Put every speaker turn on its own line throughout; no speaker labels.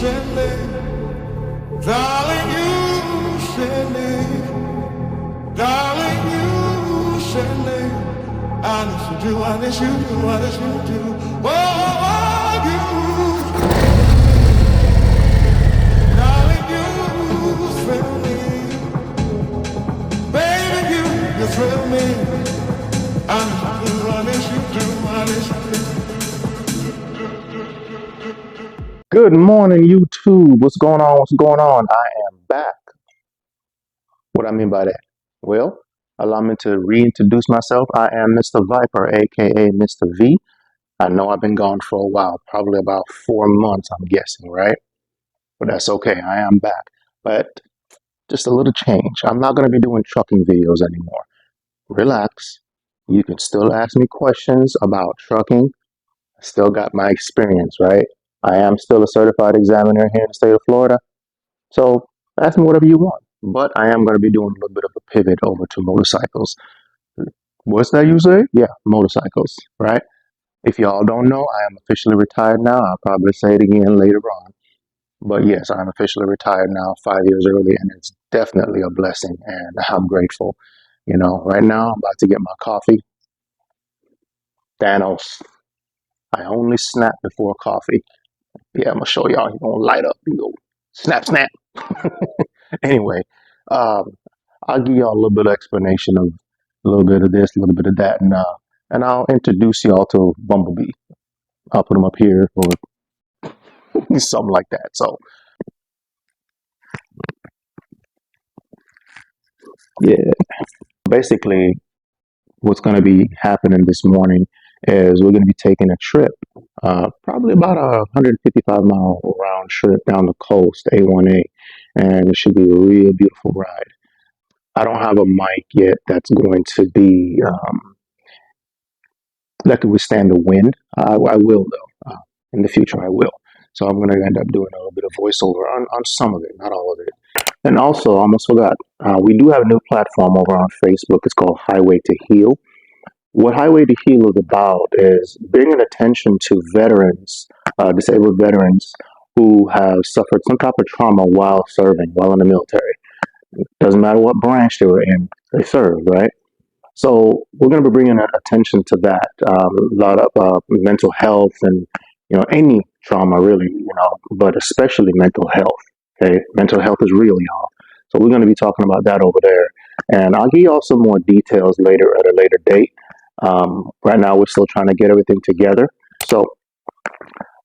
should leave. Darling, you should leave. Darling, you should leave. I need you do, I need you do, I need you do. Oh, you. Darling, you thrill me. Baby, you thrill me. I need you do, I need you do, I need you do.
Good morning, YouTube. What's going on? What's going on? I am back. What I mean by that? Well, allow me to reintroduce myself. I am Mr. Viper, aka Mr. V. I know I've been gone for a while, probably about 4 months, I'm guessing, right? But that's okay. I am back. But just a little change. I'm not going to be doing trucking videos anymore. Relax. You can still ask me questions about trucking. I still got my experience, right? I am still a certified examiner here in the state of Florida. So ask me whatever you want. But I am going to be doing a little bit of a pivot over to motorcycles. What's that you say? Yeah, motorcycles, right? If y'all don't know, I am officially retired now. I'll probably say it again later on. But yes, I'm officially retired now, 5 years early, and it's definitely a blessing, and I'm grateful. You know, right now I'm about to get my coffee. Thanos. I only snap before coffee. Yeah, I'm gonna show y'all. He's gonna light up. You go snap, snap. Anyway, um, I'll give y'all a little bit of explanation of a little bit of this, a little bit of that, and I'll introduce y'all to Bumblebee. I'll put him up here or something like that. So yeah, basically, what's going to be happening this morning is we're going to be taking a trip, probably about a 155-mile round trip down the coast, A1A, and it should be a real beautiful ride. I don't have a mic yet that's going to be that could withstand the wind. I will though. In the future, I will. So I'm going to end up doing a little bit of voiceover on some of it, not all of it. And also, I almost forgot, we do have a new platform over on Facebook. It's called Highway to Heal. What Highway to Heal is about is bringing attention to veterans, disabled veterans who have suffered some type of trauma while serving, while in the military. Doesn't matter what branch they were in, they serve, right? So we're going to be bringing attention to that. A lot of mental health and, any trauma really, but especially mental health. Okay, mental health is real, y'all. So we're going to be talking about that over there. And I'll give y'all some more details later at a later date. Right now, we're still trying to get everything together. So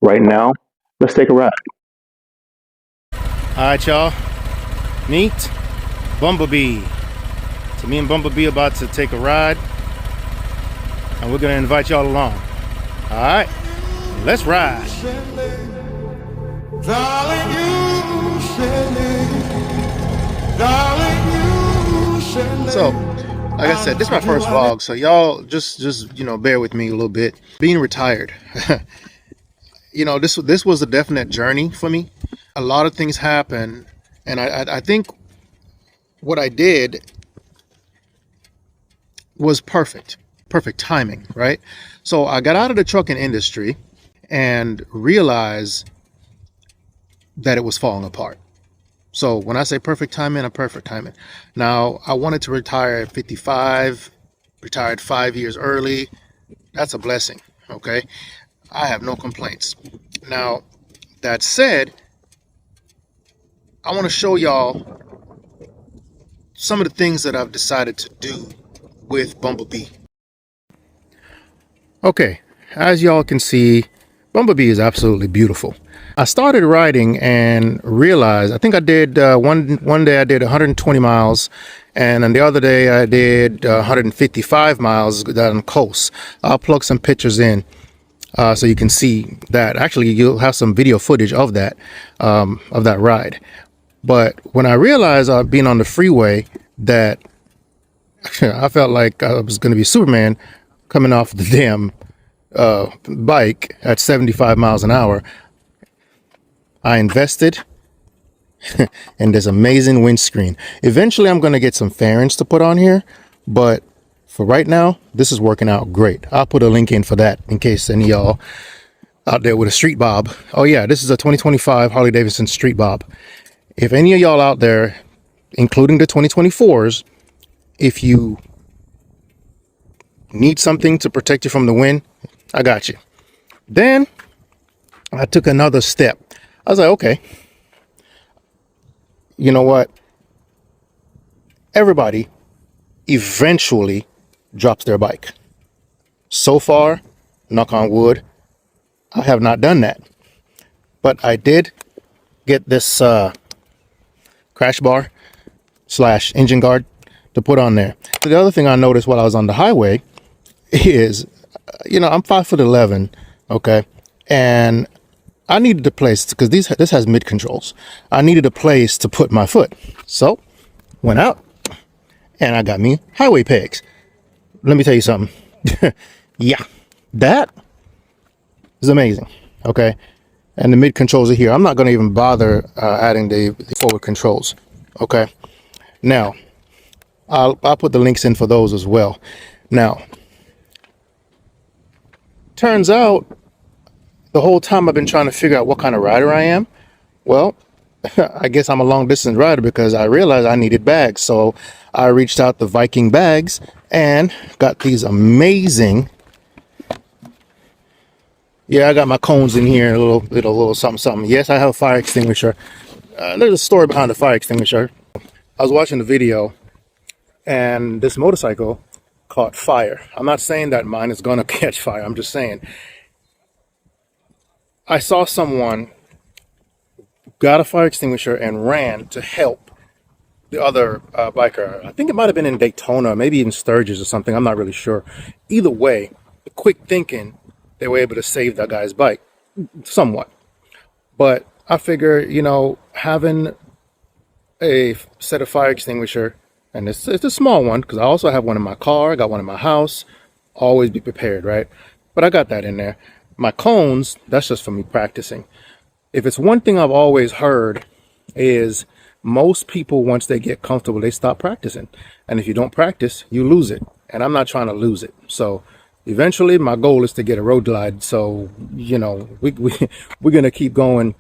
right now, let's take a ride.
All right, y'all. Meet Bumblebee. So me and Bumblebee about to take a ride, and we're going to invite y'all along. All right, let's ride.
Darling, you should leave. Darling, you should leave.
So, like I said, this is my first vlog, so y'all just bear with me a little bit. Being retired, this was a definite journey for me. A lot of things happened, and I think what I did was perfect timing, right? So I got out of the trucking industry and realized that it was falling apart. So when I say perfect timing, I'm perfect timing. Now, I wanted to retire at 55, retired 5 years early. That's a blessing, okay? I have no complaints. Now, that said, I want to show y'all some of the things that I've decided to do with Bumblebee. Okay, as y'all can see, Bumblebee is absolutely beautiful. I started riding and realized, I think I did, one day I did 120 miles, and then the other day I did 155 miles down the coast. I'll plug some pictures in so you can see that. Actually, you'll have some video footage of that ride. But when I realized being on the freeway that I felt like I was going to be Superman coming off the damn bike at 75 miles an hour, I invested in this amazing windscreen. Eventually, I'm going to get some fairings to put on here, but for right now, this is working out great. I'll put a link in for that in case any of y'all out there with a street bob. Oh yeah, this is a 2025 Harley Davidson street bob. If any of y'all out there, including the 2024s, if you need something to protect you from the wind, I got you. Then I took another step. I was like, okay, you know what? Everybody eventually drops their bike. So far, knock on wood, I have not done that. But I did get this crash bar / engine guard to put on there. So the other thing I noticed while I was on the highway is, I'm 5'11", okay, and I needed a place because this has mid controls. I needed a place to put my foot, so went out and I got me highway pegs. Let me tell you something. Yeah, that is amazing. Okay, and the mid controls are here. I'm not going to even bother adding the forward controls. Okay, now I'll put the links in for those as well. Now, turns out the whole time I've been trying to figure out what kind of rider I am. Well, I guess I'm a long distance rider because I realized I needed bags. So I reached out to Viking Bags and got these amazing. Yeah, I got my cones in here, a little something. Yes, I have a fire extinguisher. There's a story behind the fire extinguisher. I was watching the video and this motorcycle caught fire. I'm not saying that mine is gonna catch fire. I'm just saying I saw someone got a fire extinguisher and ran to help the other biker. I think it might have been in Daytona, maybe even Sturgis or something. I'm not really sure. Either way, the quick thinking, they were able to save that guy's bike somewhat. But I figure, having a set of fire extinguisher, and it's a small one because I also have one in my car, I got one in my house. Always be prepared, right? But I got that in there. My cones, that's just for me practicing. If it's one thing I've always heard is most people, once they get comfortable, they stop practicing. And if you don't practice, you lose it. And I'm not trying to lose it. So eventually my goal is to get a road glide. So, we're going to keep going,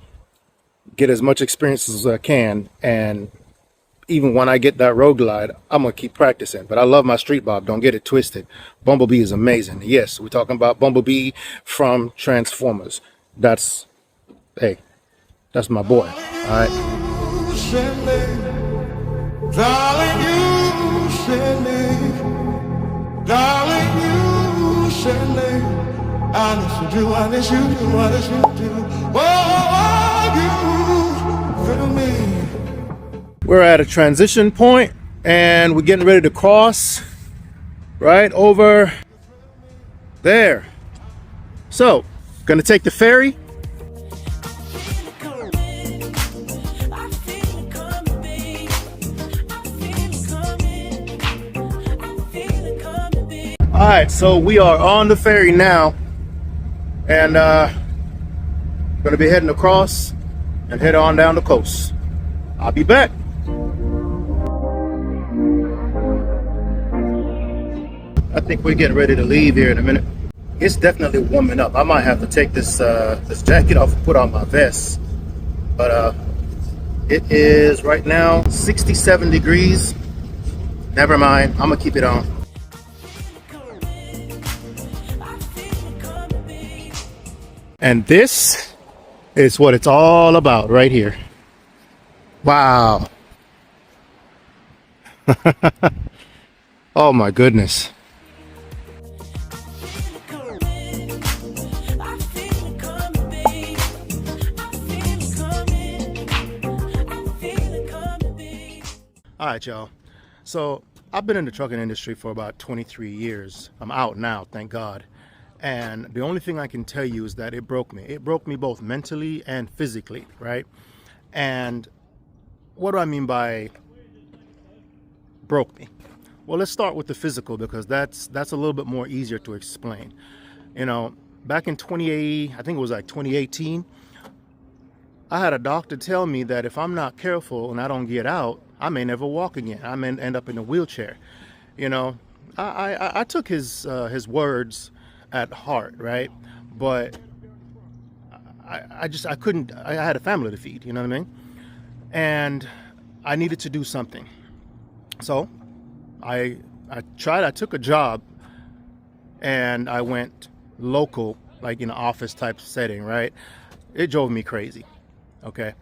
get as much experience as I can. And even when I get that road glide, I'm going to keep practicing. But I love my street bob. Don't get it twisted. Bumblebee is amazing. Yes, we're talking about Bumblebee from Transformers. That's my boy. All right.
Darling, you said leave. Darling, you said leave. I need you, I need you, I need you to. Oh, you feel me.
We're at a transition point and we're getting ready to cross right over there. So, gonna take the ferry. All right, so we are on the ferry now, and gonna be heading across and head on down the coast. I'll be back. I think we're getting ready to leave here in a minute. It's definitely warming up. I might have to take this jacket off and put on my vest, but it is right now 67 degrees. Never mind, I'm gonna keep it on. And this is what it's all about right here. Wow. Oh my goodness. All right, y'all. So I've been in the trucking industry for about 23 years. I'm out now, thank God. And the only thing I can tell you is that it broke me. It broke me both mentally and physically, right? And what do I mean by broke me? Well, let's start with the physical because that's a little bit more easier to explain. Back in 2018, I had a doctor tell me that if I'm not careful and I don't get out, I may never walk again. I may end up in a wheelchair. I took his words at heart, right? But I couldn't. I had a family to feed. You know what I mean? And I needed to do something. So I tried. I took a job, and I went local, like in an office type setting. Right? It drove me crazy. Okay.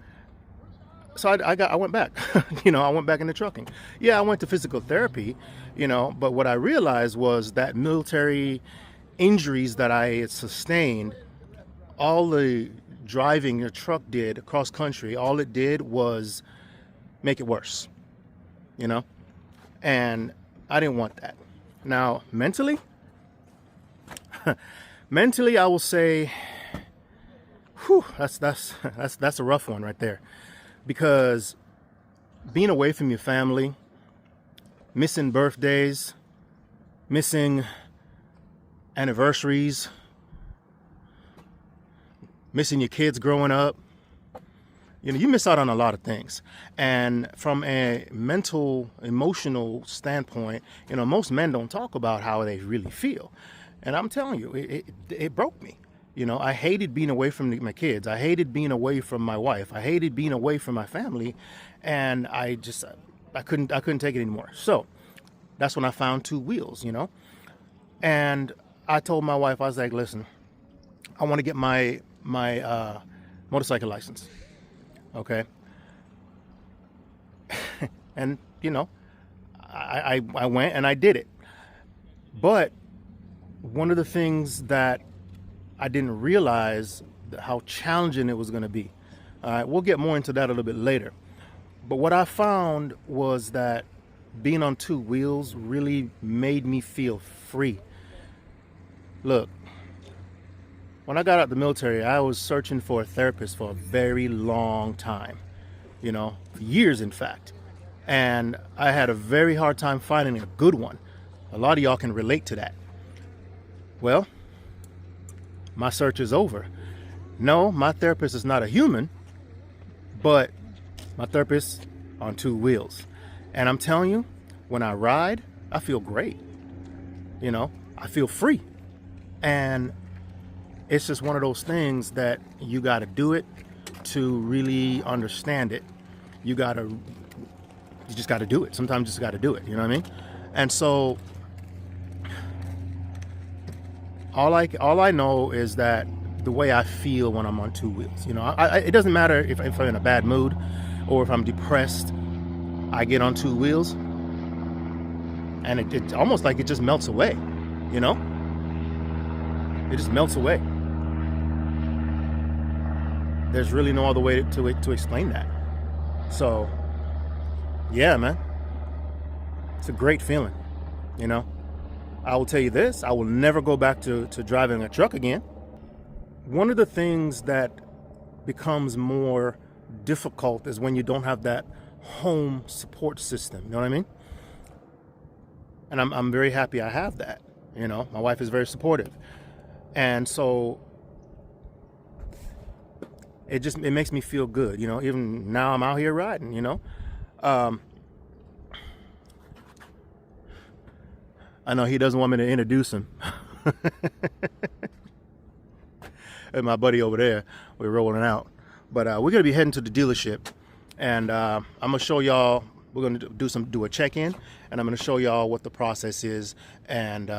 So I went back. I went back into trucking. Yeah, I went to physical therapy. But what I realized was that military injuries that I had sustained, all the driving the truck did across country, all it did was make it worse, and I didn't want that. Now, mentally, I will say, whew, that's a rough one right there, because being away from your family, missing birthdays, missing anniversaries, missing your kids growing up, you miss out on a lot of things. And from a mental, emotional standpoint, most men don't talk about how they really feel. And I'm telling you, it broke me. I hated being away from my kids. I hated being away from my wife. I hated being away from my family. And I couldn't take it anymore. So that's when I found two wheels, and I told my wife, I was like, listen, I want to get my motorcycle license. Okay. And I went and I did it. But one of the things that I didn't realize how challenging it was going to be. All right, we'll get more into that a little bit later. But what I found was that being on two wheels really made me feel free. Look, when I got out of the military, I was searching for a therapist for a very long time, years in fact. And I had a very hard time finding a good one. A lot of y'all can relate to that. Well, my search is over. No, my therapist is not a human, but my therapist on two wheels. And I'm telling you, when I ride, I feel great. I feel free. And it's just one of those things that you got to do it to really understand it. You just got to do it. Sometimes you just got to do it. You know what I mean? And so all I know is that the way I feel when I'm on two wheels, it doesn't matter if I'm in a bad mood or if I'm depressed, I get on two wheels and it almost like it just melts away, It just melts away. There's really no other way to explain that. So, yeah, man. It's a great feeling, I will tell you this, I will never go back to driving a truck again. One of the things that becomes more difficult is when you don't have that home support system, you know what I mean? And I'm very happy I have that, My wife is very supportive. And so it makes me feel good, even now I'm out here riding, I know he doesn't want me to introduce him. And my buddy over there, we're rolling out. But we're going to be heading to the dealership. And I'm going to show y'all, we're going to do a check-in. And I'm going to show y'all what the process is. And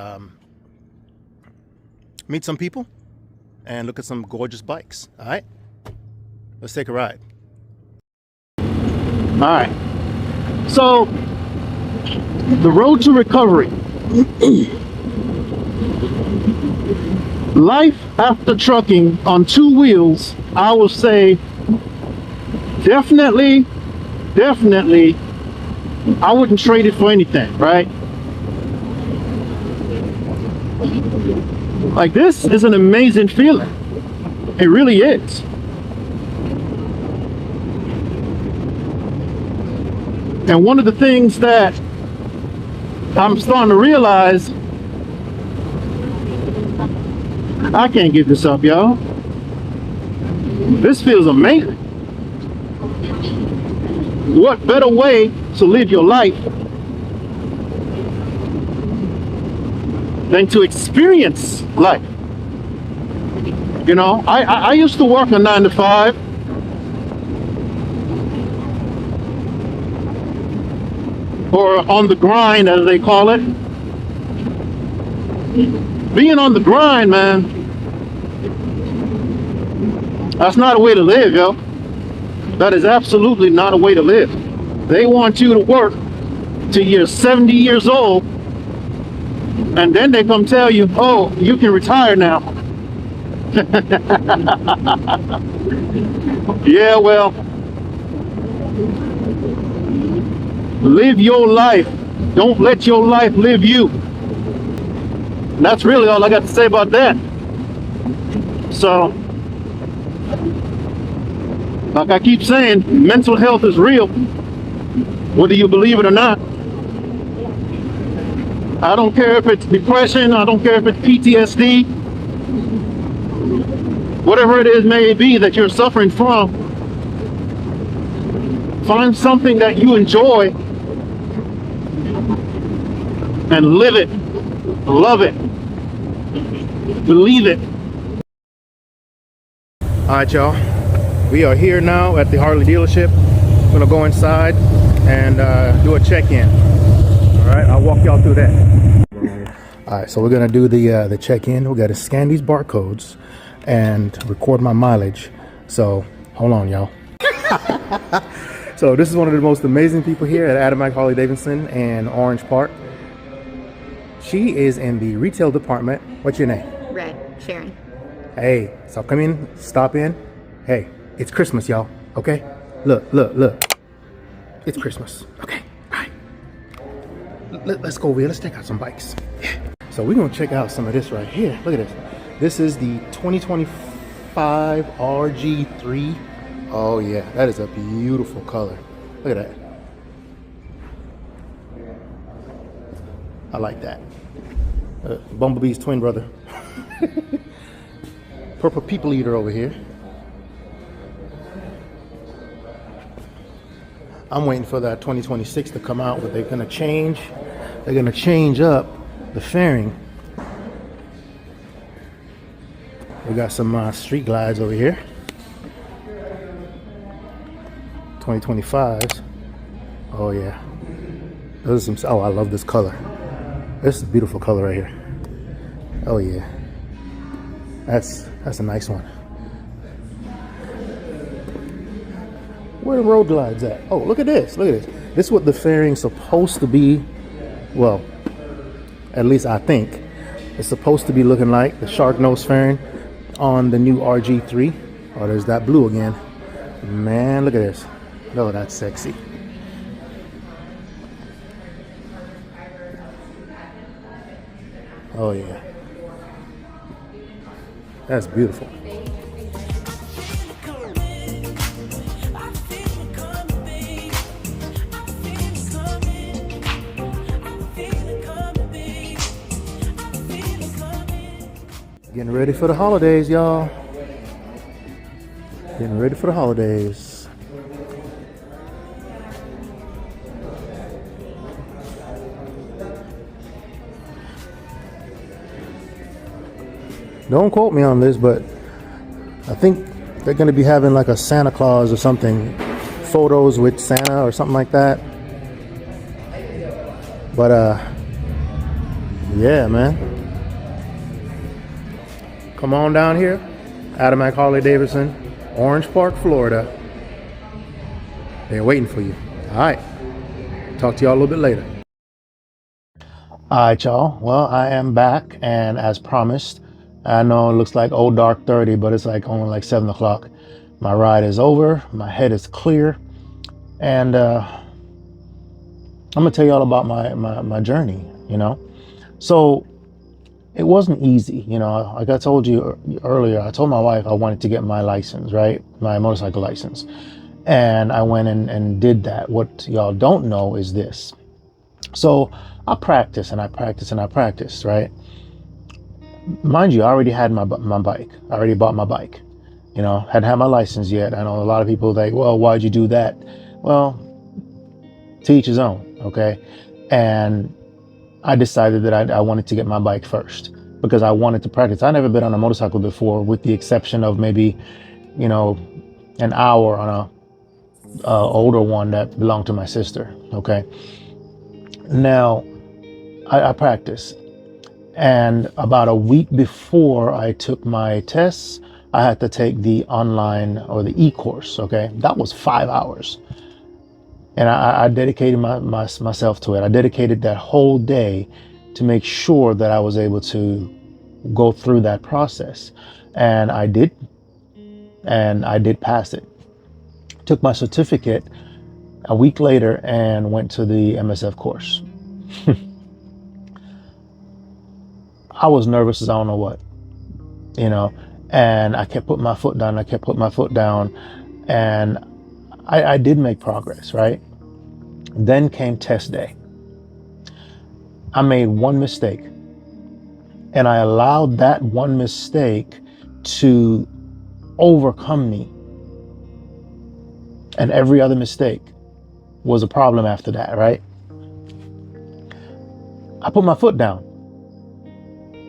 meet some people. And look at some gorgeous bikes. All right? Let's take a ride. All right. So, the road to recovery. Life after trucking on two wheels, I will say definitely I wouldn't trade it for anything, right? Like, this is an amazing feeling. It really is. And one of the things that I'm starting to realize, I can't give this up, y'all. This feels amazing. What better way to live your life than to experience life? You know, I used to work a 9 to 5, or on the grind as they call it. Being on the grind, man, that's not a way to live, yo. That is absolutely not a way to live. They want you to work till you're 70 years old, and then they come tell you, oh, you can retire now. Yeah, well, live your life. Don't let your life live you. And that's really all I got to say about that. So, like I keep saying, mental health is real, whether you believe it or not. I don't care if it's depression, I don't care if it's PTSD, whatever it is may be that you're suffering from. Find something that you enjoy and live it, love it, believe it. All right, y'all. We are here now at the Harley dealership. I'm gonna go inside and do a check-in. All right, I'll walk y'all through that. All right, so we're gonna do the check-in. We gotta scan these barcodes and record my mileage. So hold on, y'all. So this is one of the most amazing people here at Adamac Harley Davidson in Orange Park. She is in the retail department. What's your name?
Red, Sharon.
Hey, so come in, stop in. Hey, it's Christmas, y'all. Okay? Look. It's Christmas. Okay, all right. Let's go over here. Let's check out some bikes. Yeah. So we're gonna check out some of this right here. Look at this. This is the 2025 RG3. Oh yeah, that is a beautiful color. Look at that. I like that. Bumblebee's twin brother. Purple people eater over here. I'm waiting for that 2026 to come out, but they're gonna change up the fairing. We got some street glides over here. 2025s. Oh yeah. Those are some. Oh, I love this color. This is a beautiful color right here. Oh yeah. That's a nice one. Where the road glides at? Oh, look at this. Look at this. This is what the fairing's supposed to be. Well, at least I think it's supposed to be looking like the shark nose fairing on the new RG3. Oh, there's that blue again. Man, look at this. Oh, that's sexy. Oh yeah. That's beautiful. Getting ready for the holidays, y'all. Getting ready for the holidays. Don't quote me on this, but I think they're going to be having like a Santa Claus or something, photos with Santa or something like that. But yeah, man, come on down here, Adamac Harley Davidson, Orange Park, Florida. They're waiting for you. All right, talk to y'all a little bit later. All right, y'all. Well, I am back, and as promised, I know it looks like old dark 30, but it's like only like 7 o'clock. My ride is over. My head is clear. And I'm going to tell you all about my journey, you know. So it wasn't easy, you know. Like I told you earlier, I told my wife I wanted to get my license, right? My motorcycle license. And I went and did that. What y'all don't know is this. So I practiced and I practiced and I practiced, right? Mind you, I already had my bike. I already bought my bike. You know, hadn't had my license yet. I know a lot of people like, well, why'd you do that? Well, to each his own, okay? And I decided that I wanted to get my bike first. because I wanted to practice. I'd never been on a motorcycle before, with the exception of maybe, an hour on a older one that belonged to my sister. Okay. Now I practiced, and about a week before I took my tests, I had to take the online or the e-course. Okay. That was 5 hours. And I dedicated myself to it. I dedicated that whole day to make sure that I was able to go through that process. And I did. And I did pass it. Took my certificate a week later and went to the MSF course. I was nervous as I don't know what, and I kept putting my foot down. I kept putting my foot down, and I did make progress, right? Then came test day. I made one mistake, and I allowed that one mistake to overcome me. And every other mistake was a problem after that, right? I put my foot down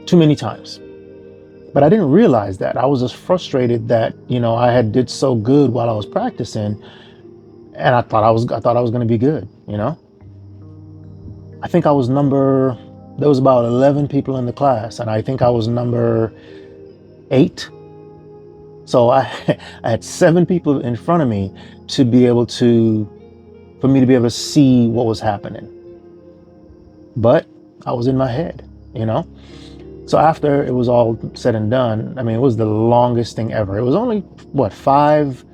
too many times, but I didn't realize that. I was just frustrated that, I had did so good while I was practicing, and I thought I was going to be good, I think I was there was about 11 people in the class, and I think I was number 8. So I had 7 people in front of me for me to be able to see what was happening. But I was in my head, So after it was all said and done, it was the longest thing ever. It was only, 5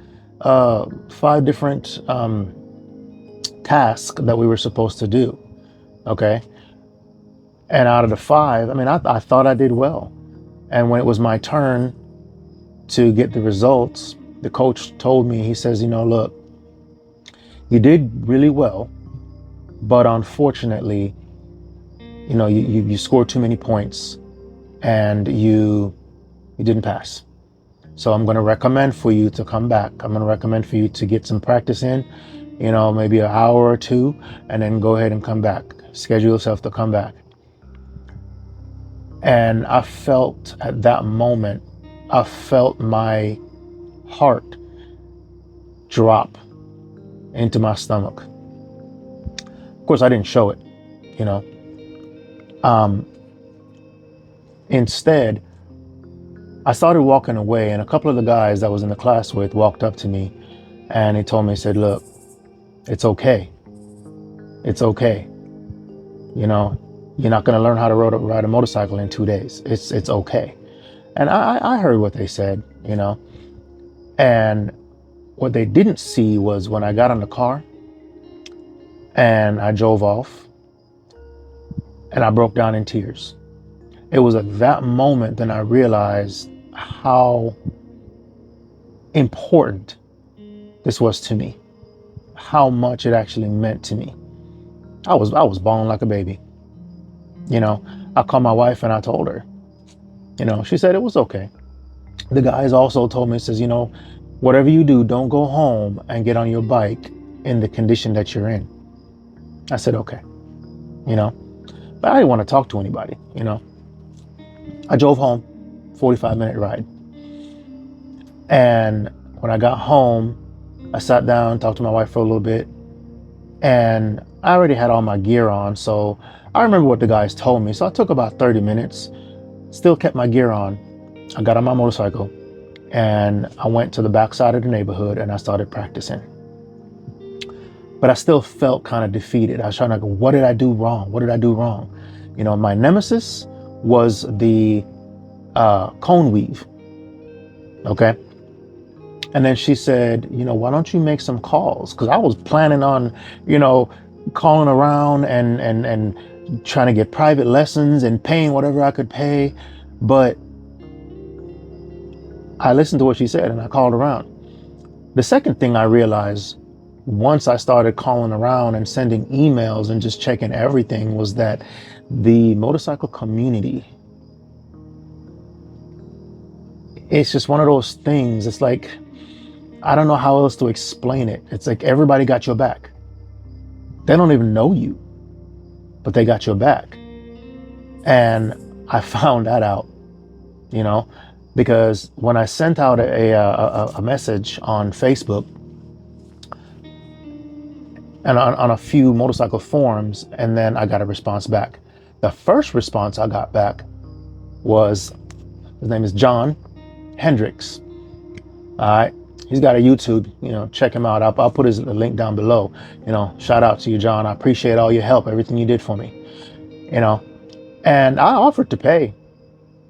different tasks that we were supposed to do. Okay. And out of the 5, I thought I did well. And when it was my turn to get the results, the coach told me, he says, look, you did really well, but unfortunately, you scored too many points and you didn't pass. So I'm going to recommend for you to come back. I'm going to recommend for you to get some practice in, maybe an hour or 2, and then go ahead and come back. Schedule yourself to come back. And I felt at that moment, my heart drop into my stomach. Of course, I didn't show it, Instead, I started walking away, and a couple of the guys that I was in the class with walked up to me, and he told me, he said, look, it's okay. It's okay. You're not going to learn how to ride a motorcycle in 2 days. It's okay. And I heard what they said, and what they didn't see was when I got in the car and I drove off and I broke down in tears. It was at that moment that I realized how important this was to me, how much it actually meant to me. I was bawling like a baby. I called my wife and I told her, she said it was okay. The guys also told me, says, whatever you do, don't go home and get on your bike in the condition that you're in. I said, okay, but I didn't want to talk to anybody, I drove home, 45-minute ride. And when I got home, I sat down, talked to my wife for a little bit, and I already had all my gear on. So I remember what the guys told me. So I took about 30 minutes, still kept my gear on. I got on my motorcycle and I went to the backside of the neighborhood and I started practicing. But I still felt kind of defeated. I was trying to go, what did I do wrong? What did I do wrong? My nemesis was the cone weave. Okay. And then she said, why don't you make some calls? Because I was planning on, calling around and trying to get private lessons and paying whatever I could pay. But I listened to what she said and I called around. The second thing I realized once I started calling around and sending emails and just checking everything was that the motorcycle community, it's just one of those things. It's like, I don't know how else to explain it. It's like everybody got your back. They don't even know you, but they got your back. And I found that out, you know, because when I sent out a message on Facebook and on a few motorcycle forums, and then I got a response back. The first response I got back was, his name is John Hendricks. All right. He's got a YouTube, you know, check him out. I'll put his link down below. You know, shout out to you, John. I appreciate all your help, everything you did for me, you know. And I offered to pay.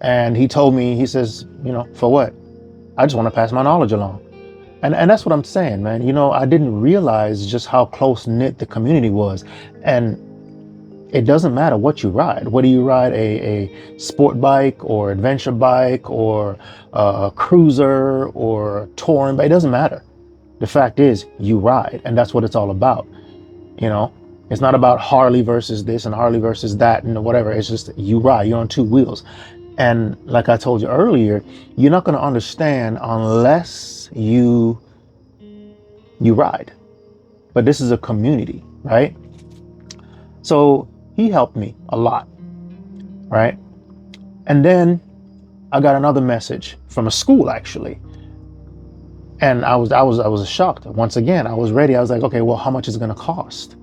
And he told me, he says, you know, for what? I just want to pass my knowledge along. And that's what I'm saying, man. You know, I didn't realize just how close knit the community was. And it doesn't matter what you ride, whether you ride a sport bike or adventure bike or a cruiser or a touring bike, it doesn't matter. The fact is you ride, and that's what it's all about. You know, it's not about Harley versus this and Harley versus that and whatever. It's just you ride, you're on two wheels. And like I told you earlier, you're not going to understand unless you ride. But this is a community, right? So he helped me a lot, right? And then I got another message from a school, actually. And I was shocked. Once again, I was ready. I was like, okay, well, how much is it going to cost?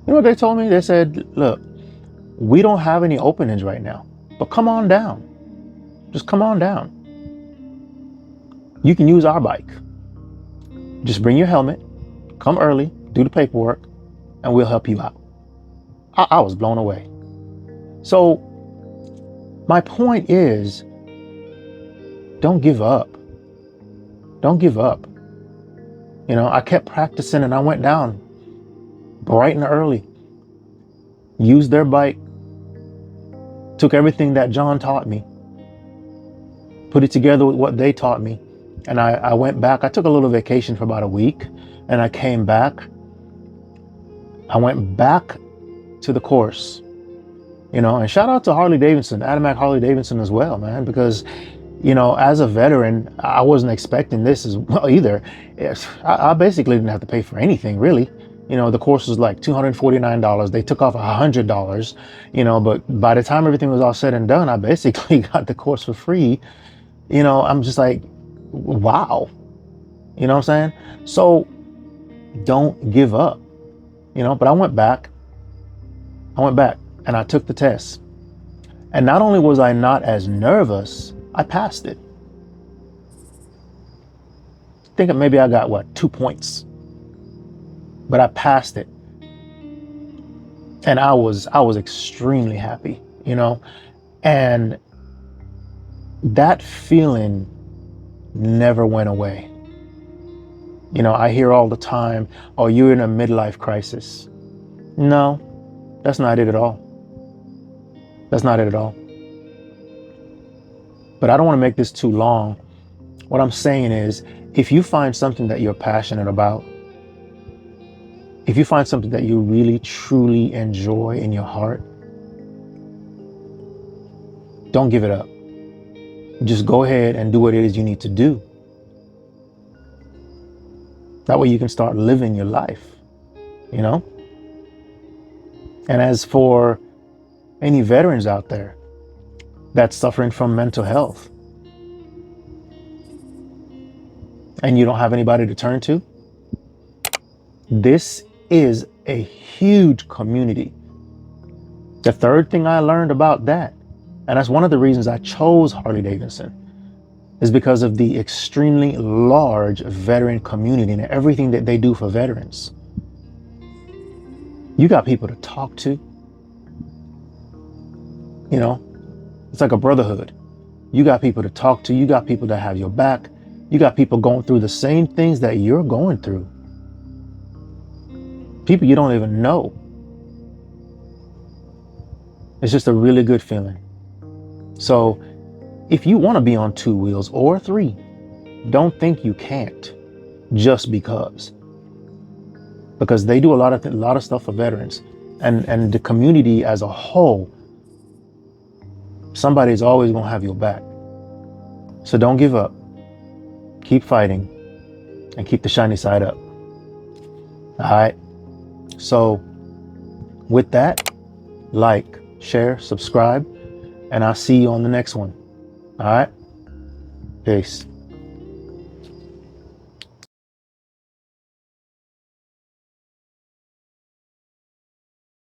You know what they told me? They said, look, we don't have any openings right now, but come on down. Just come on down. You can use our bike. Just bring your helmet, come early, do the paperwork, and we'll help you out. I was blown away. So my point is, don't give up. Don't give up. You know, I kept practicing and I went down bright and early, used their bike, took everything that John taught me, put it together with what they taught me. And I went back. I took a little vacation for about a week and I came back. I went back to the course, you know, and shout out to Harley Davidson, Adamak Harley Davidson as well, man, because, you know, as a veteran, I wasn't expecting this as well either. I basically didn't have to pay for anything, really. You know, the course was like $249. They took off $100, you know, but by the time everything was all said and done, I basically got the course for free. You know, I'm just like, wow. You know what I'm saying? So don't give up, you know, but I went back and I took the test. And not only was I not as nervous, I passed it. I think maybe I got, what, 2 points, but I passed it. And I was extremely happy, you know, and that feeling never went away. You know, I hear all the time, oh, you're in a midlife crisis. No, that's not it at all. That's not it at all. But I don't want to make this too long. What I'm saying is, if you find something that you're passionate about, if you find something that you really, truly enjoy in your heart, don't give it up. Just go ahead and do what it is you need to do. That way you can start living your life, you know? And as for any veterans out there that's suffering from mental health and you don't have anybody to turn to, this is a huge community. The third thing I learned about that, and that's one of the reasons I chose Harley Davidson, is because of the extremely large veteran community and everything that they do for veterans. You got people to talk to. You know, it's like a brotherhood. You got people to talk to. You got people that have your back. You got people going through the same things that you're going through. People you don't even know. It's just a really good feeling. So if you want to be on 2 wheels or 3, don't think you can't just because they do a lot of stuff for veterans and the community as a whole. Somebody's always going to have your back. So don't give up. Keep fighting and keep the shiny side up. All right. So with that, like, share, subscribe. and I'll see you on the next one. All right? Peace.